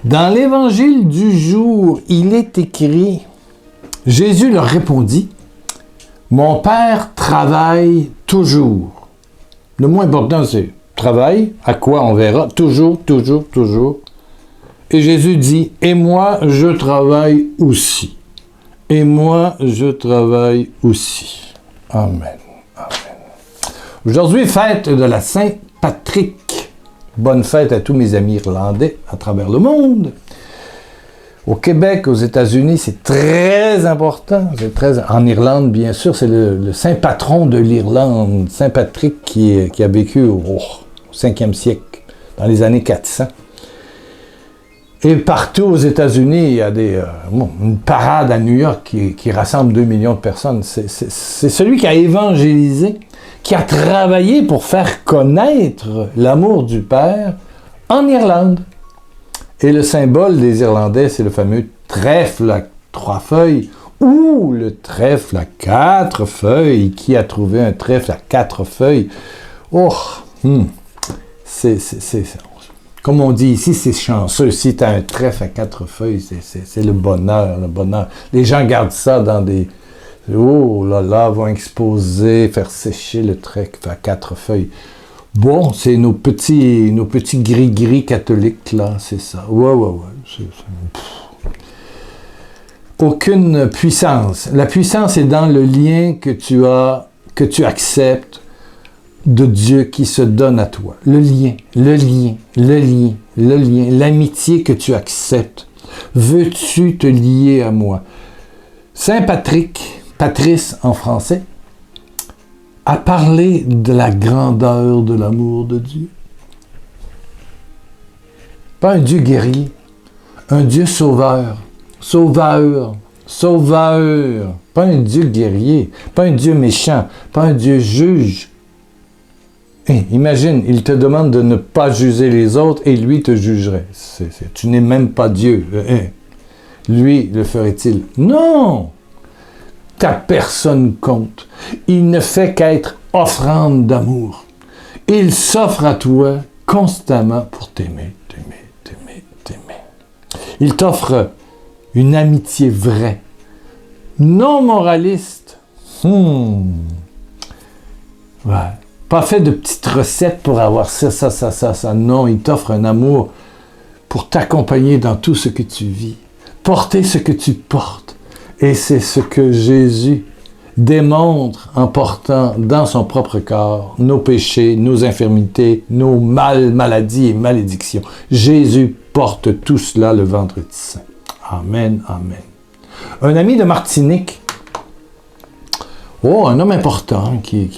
Dans l'évangile du jour, il est écrit, Jésus leur répondit, « Mon Père travaille toujours. » Le moins important, c'est « travaille », à quoi on verra, toujours, toujours, toujours. Et Jésus dit, « Et moi, je travaille aussi. » Et moi, je travaille aussi. Amen. Amen. Aujourd'hui, fête de la Saint-Patrick. Bonne fête à tous mes amis irlandais à travers le monde. Au Québec, aux États-Unis, c'est très important. En Irlande, bien sûr, c'est le saint patron de l'Irlande, Saint Patrick, qui a vécu au 5e siècle, dans les années 400. Et partout aux États-Unis, il y a une parade à New York qui rassemble 2 millions de personnes. C'est celui qui a évangélisé, qui a travaillé pour faire connaître l'amour du Père en Irlande. Et le symbole des Irlandais, c'est le fameux trèfle à 3 feuilles ou le trèfle à 4 feuilles. Qui a trouvé un trèfle à 4 feuilles? Oh, comme on dit ici, c'est chanceux. Si tu as un trèfle à 4 feuilles, c'est le bonheur, le bonheur. Les gens gardent ça dans des... Oh là là, vont exposer, faire sécher le trèfle à 4 feuilles. Bon, c'est nos petits gris-gris catholiques, là, c'est ça. Ouais. Aucune puissance. La puissance est dans le lien que tu acceptes de Dieu qui se donne à toi. Le lien, l'amitié que tu acceptes. Veux-tu te lier à moi? Saint Patrick, Patrice en français, a parlé de la grandeur de l'amour de Dieu. Pas un Dieu guerrier, un Dieu sauveur. Pas un Dieu guerrier, pas un Dieu méchant, pas un Dieu juge. Imagine, il te demande de ne pas juger les autres et lui te jugerait. Tu n'es même pas Dieu. Lui, le ferait-il? Non! Ta personne compte. Il ne fait qu'être offrande d'amour. Il s'offre à toi constamment pour t'aimer. Il t'offre une amitié vraie, non moraliste. Ouais. Pas fait de petites recettes pour avoir ça. Non, il t'offre un amour pour t'accompagner dans tout ce que tu vis. Porter ce que tu portes. Et c'est ce que Jésus démontre en portant dans son propre corps nos péchés, nos infirmités, nos maladies et malédictions. Jésus porte tout cela le vendredi saint. Amen, amen. Un ami de Martinique, un homme important qui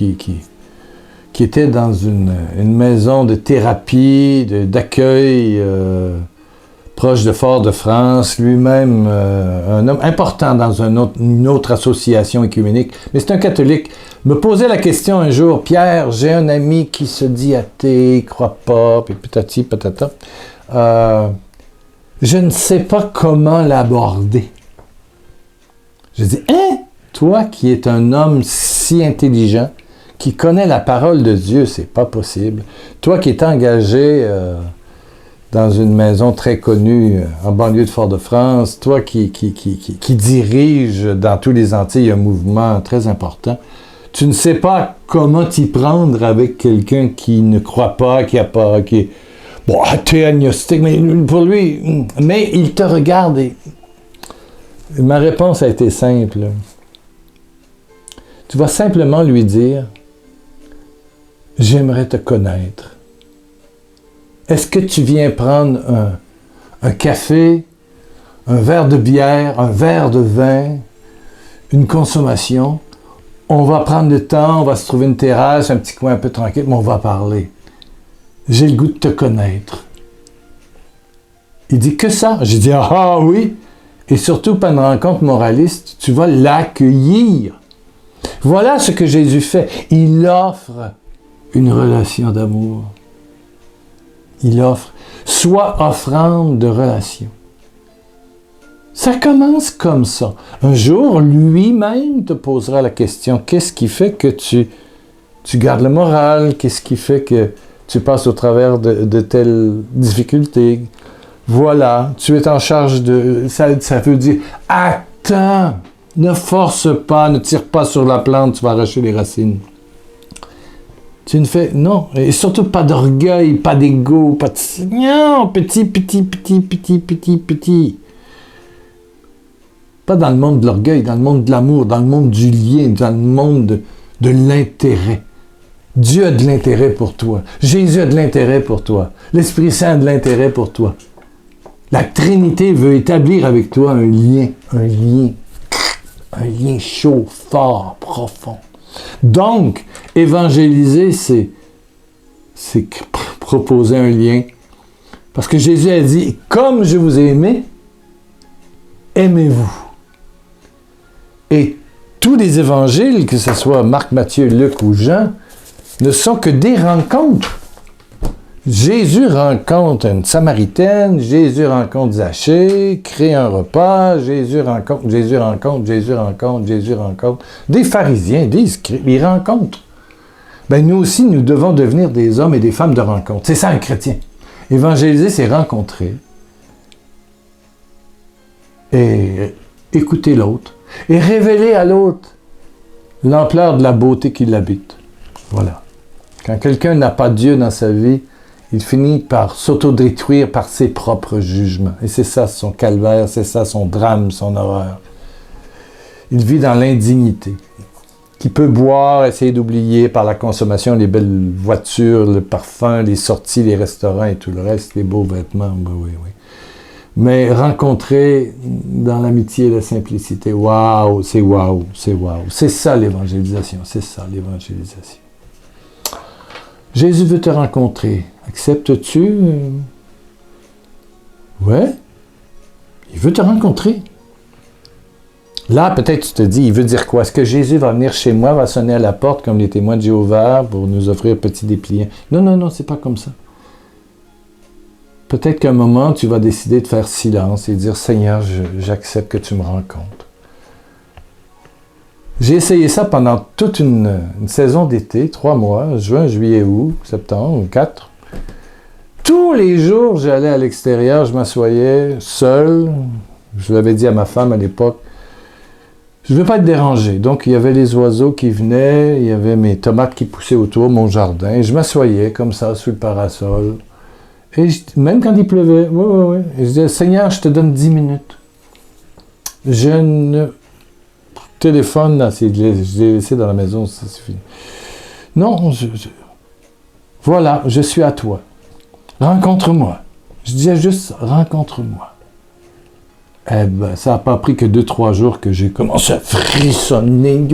était dans une maison de thérapie, d'accueil, proche de Fort-de-France, lui-même un homme important dans une autre association œcuménique, mais c'est un catholique, me posait la question un jour, « Pierre, j'ai un ami qui se dit athée, il croit pas, puis patati patata. Je ne sais pas comment l'aborder. » Je dis, « Hein? Toi qui es un homme si intelligent, qui connaît la parole de Dieu, c'est pas possible. Toi qui es engagé... dans une maison très connue en banlieue de Fort-de-France, toi qui dirige dans tous les Antilles un mouvement très important, tu ne sais pas comment t'y prendre avec quelqu'un qui ne croit pas, qui est athée, agnostique, mais pour lui, mais il te regarde et ma réponse a été simple. Tu vas simplement lui dire, j'aimerais te connaître. Est-ce que tu viens prendre un café, un verre de bière, un verre de vin, une consommation? On va prendre le temps, on va se trouver une terrasse, un petit coin un peu tranquille, mais on va parler. J'ai le goût de te connaître. Il dit que ça? J'ai dit, ah oui! Et surtout, pas une rencontre moraliste, tu vas l'accueillir. Voilà ce que Jésus fait. Il offre une relation d'amour. Il offre, soit offrande de relation. Ça commence comme ça. Un jour, lui-même te posera la question, qu'est-ce qui fait que tu gardes le moral? Qu'est-ce qui fait que tu passes au travers de telles difficultés? Voilà, tu es en charge de... Ça veut dire, attends, ne force pas, ne tire pas sur la plante, tu vas arracher les racines. Tu ne fais... Non, et surtout pas d'orgueil, pas d'ego, pas de... Non, petit. Pas dans le monde de l'orgueil, dans le monde de l'amour, dans le monde du lien, dans le monde de l'intérêt. Dieu a de l'intérêt pour toi. Jésus a de l'intérêt pour toi. L'Esprit Saint a de l'intérêt pour toi. La Trinité veut établir avec toi un lien chaud, fort, profond. Donc, évangéliser, c'est proposer un lien. Parce que Jésus a dit, comme je vous ai aimé, aimez-vous. Et tous les évangiles, que ce soit Marc, Matthieu, Luc ou Jean, ne sont que des rencontres. Jésus rencontre une Samaritaine, Jésus rencontre Zachée, crée un repas, Jésus rencontre des pharisiens, des scribes, ils rencontrent. Ben nous aussi, nous devons devenir des hommes et des femmes de rencontre. C'est ça un chrétien. Évangéliser, c'est rencontrer et écouter l'autre et révéler à l'autre l'ampleur de la beauté qui l'habite. Voilà. Quand quelqu'un n'a pas Dieu dans sa vie, il finit par s'autodétruire par ses propres jugements. Et c'est ça son calvaire, c'est ça son drame, son horreur. Il vit dans l'indignité. Qui peut boire, essayer d'oublier par la consommation les belles voitures, le parfum, les sorties, les restaurants et tout le reste, les beaux vêtements, ben oui. Mais rencontrer dans l'amitié et la simplicité, waouh. C'est ça l'évangélisation, Jésus veut te rencontrer. Acceptes-tu? Ouais. Il veut te rencontrer. Là, peut-être tu te dis, il veut dire quoi? Est-ce que Jésus va venir chez moi, va sonner à la porte comme les témoins de Jéhovah pour nous offrir un petit dépliant? Non, c'est pas comme ça. Peut-être qu'à un moment, tu vas décider de faire silence et dire, Seigneur, j'accepte que tu me rencontres. J'ai essayé ça pendant toute une saison d'été, 3 mois, juin, juillet, août, septembre, 4. Tous les jours, j'allais à l'extérieur, je m'assoyais seul. Je l'avais dit à ma femme à l'époque, je ne veux pas être dérangé. Donc, il y avait les oiseaux qui venaient, il y avait mes tomates qui poussaient autour, mon jardin. Et je m'assoyais comme ça, sous le parasol. Et même quand il pleuvait, et je disais, Seigneur, je te donne 10 minutes. Je ne... Téléphone, là, je l'ai laissé dans la maison, ça suffit. Non, voilà, je suis à toi. Rencontre-moi. Je disais juste, rencontre-moi. Eh ben, ça n'a pas pris que 2-3 jours que j'ai commencé à frissonner.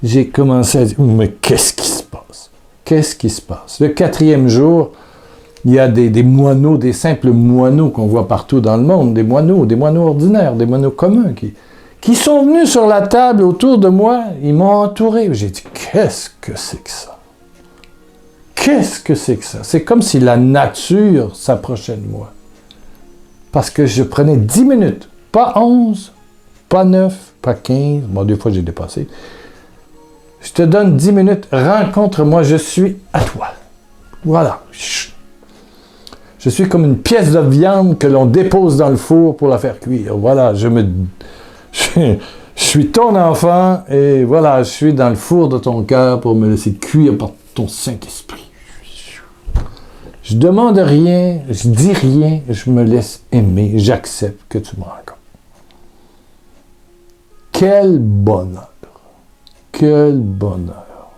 J'ai commencé à dire, mais qu'est-ce qui se passe? Qu'est-ce qui se passe? Le 4e jour, il y a des moineaux, des simples moineaux qu'on voit partout dans le monde, des moineaux ordinaires, des moineaux communs qui sont venus sur la table autour de moi, ils m'ont entouré. J'ai dit, qu'est-ce que c'est que ça? Qu'est-ce que c'est que ça? C'est comme si la nature s'approchait de moi. Parce que je prenais 10 minutes, pas 11, pas 9, pas 15, bon, 2 fois j'ai dépassé. Je te donne 10 minutes, rencontre-moi, je suis à toi. Voilà. Je suis comme une pièce de viande que l'on dépose dans le four pour la faire cuire. Voilà, je suis ton enfant et voilà, je suis dans le four de ton cœur pour me laisser cuire par ton Saint-Esprit. Je demande rien, je dis rien, je me laisse aimer, j'accepte que tu me rencontres. Quel bonheur! Quel bonheur!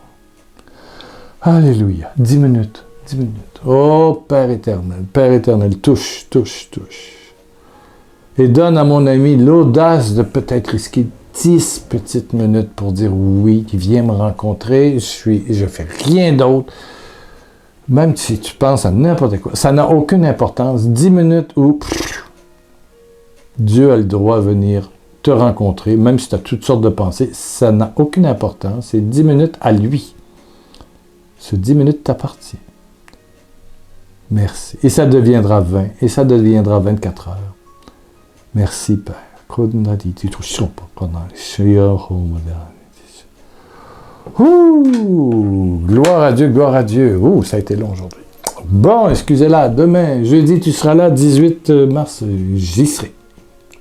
Alléluia! 10 minutes, 10 minutes. Oh, Père éternel, touche. Et donne à mon ami l'audace de peut-être risquer 10 petites minutes pour dire oui, qui vient me rencontrer, je fais rien d'autre. Même si tu penses à n'importe quoi, ça n'a aucune importance. 10 minutes où Dieu a le droit de venir te rencontrer, même si tu as toutes sortes de pensées, ça n'a aucune importance. C'est 10 minutes à lui. Ce 10 minutes t'appartient. Merci. Et ça deviendra 20, et ça deviendra 24 heures. Merci, Père. Ouh, gloire à Dieu, gloire à Dieu. Ouh, ça a été long aujourd'hui. Bon, excusez-la, demain, jeudi, tu seras là, 18 mars, j'y serai.